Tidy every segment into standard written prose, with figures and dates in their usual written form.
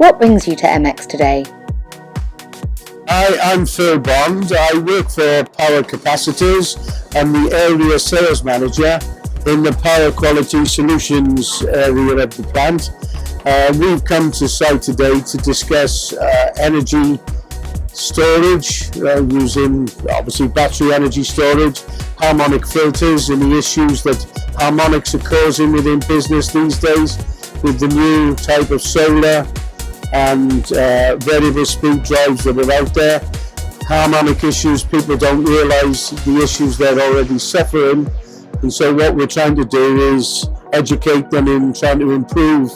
What brings you to EMEX today? I'm Phil Bond. I work for Power Capacitors. I'm the area sales manager in the Power Quality Solutions area of the plant. We've come to site today to discuss energy storage using obviously battery energy storage, harmonic filters, and the issues that harmonics are causing within business these days with the new type of solar and variable speed drives that are out there. Harmonic issues, people don't realise the issues they're already suffering, and so what we're trying to do is educate them in trying to improve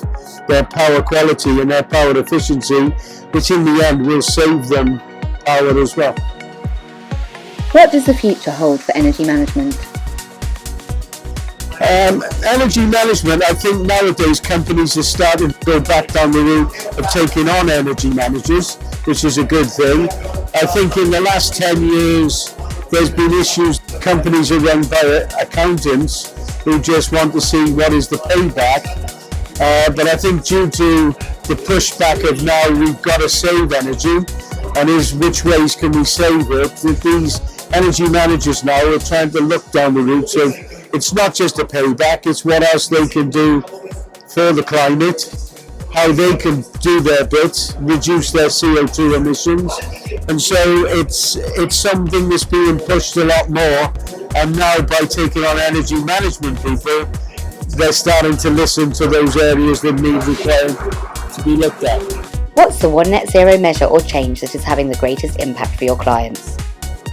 their power quality and their power efficiency, which in the end will save them power as well. What does the future hold for energy management? Energy management, I think nowadays companies are starting to go back down the route of taking on energy managers, which is a good thing. I think in the last 10 years there's been issues. Companies are run by accountants who just want to see what is the payback. But I think due to the pushback of now we've got to save energy, and which ways can we save it, that these energy managers now are trying to look down the route of it's not just a payback, it's what else they can do for the climate, how they can do their bit, reduce their CO2 emissions. And so it's something that's being pushed a lot more, and now by taking on energy management people, they're starting to listen to those areas that need required to be looked at. What's the one net zero measure or change that is having the greatest impact for your clients?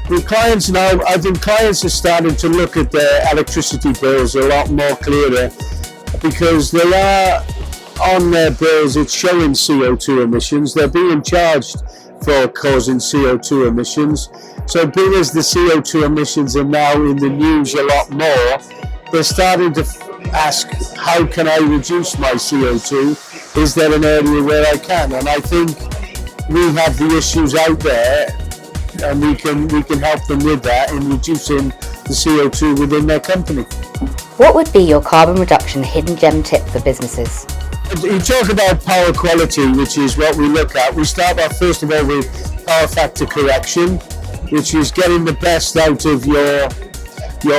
With clients now, I think clients are starting to look at their electricity bills a lot more clearer, because they are on their bills, it's showing CO2 emissions. They're being charged for causing CO2 emissions. So being as the CO2 emissions are now in the news a lot more, they're starting to ask, how can I reduce my CO2? Is there an area where I can? And I think we have the issues out there, and we can help them with that in reducing the CO2 within their company. What would be your carbon reduction hidden gem tip for businesses? You talk about power quality, which is what we look at. We start off first of all with power factor correction, which is getting the best out of your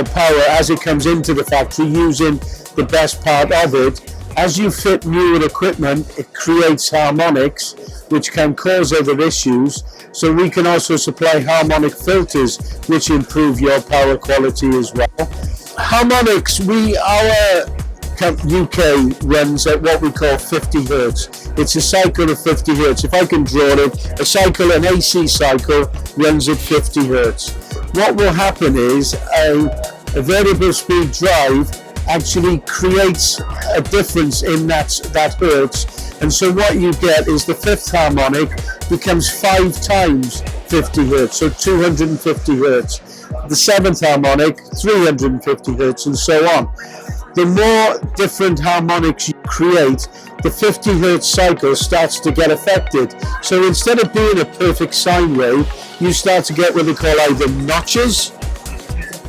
power as it comes into the factory, using the best part of it. As you fit newer equipment, it creates harmonics, which can cause other issues. So we can also supply harmonic filters, which improve your power quality as well. Harmonics, our UK runs at what we call 50 hertz. It's a cycle of 50 hertz. If I can draw it, an AC cycle runs at 50 hertz. What will happen is a variable speed drive actually creates a difference in that hertz, and so what you get is the fifth harmonic becomes 5 times 50 hertz, so 250 hertz. The seventh harmonic, 350 hertz, and so on. The more different harmonics you create, the 50 hertz cycle starts to get affected. So instead of being a perfect sine wave, you start to get what they call either notches,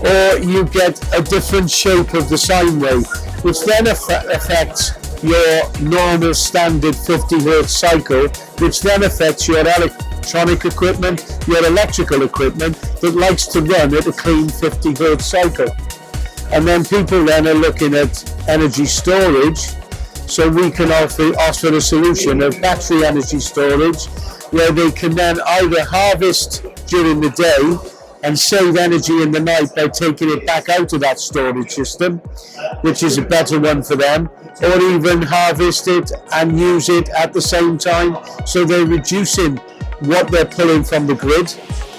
or you get a different shape of the sine wave, which then affects your normal standard 50 hertz cycle, which then affects your electronic equipment, your electrical equipment that likes to run at a clean 50 hertz cycle. And then people then are looking at energy storage, so we can offer a solution of battery energy storage, where they can then either harvest during the day and save energy in the night by taking it back out of that storage system, which is a better one for them, or even harvest it and use it at the same time, so they're reducing what they're pulling from the grid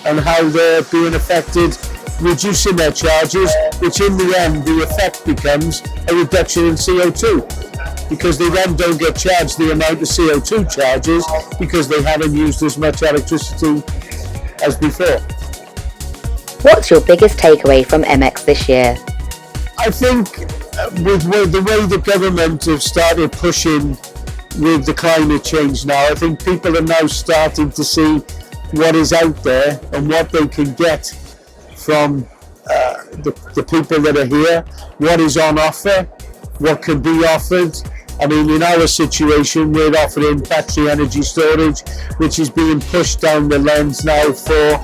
and how they're being affected, reducing their charges, which in the end the effect becomes a reduction in CO2, because they then don't get charged the amount of CO2 charges because they haven't used as much electricity as before. What's your biggest takeaway from EMEX this year? I think with the way the government have started pushing with the climate change now, I think people are now starting to see what is out there and what they can get from the people that are here, what is on offer, what can be offered, I mean, in our situation, we're offering battery energy storage, which is being pushed down the lens now for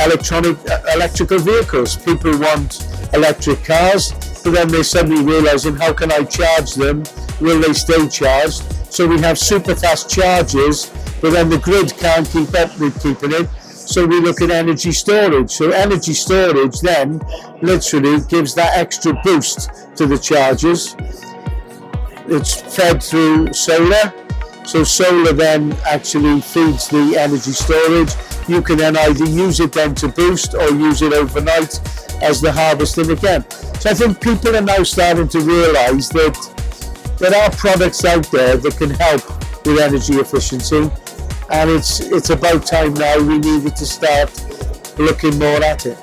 electrical vehicles. People want electric cars, but then they're suddenly realizing, how can I charge them? Will they stay charged? So we have super fast chargers, but then the grid can't keep up with keeping it. So we look at energy storage. So energy storage then literally gives that extra boost to the chargers. It's fed through solar. So solar then actually feeds the energy storage. You can then either use it then to boost or use it overnight as the harvesting again. So I think people are now starting to realise that there are products out there that can help with energy efficiency, and it's about time now we needed to start looking more at it.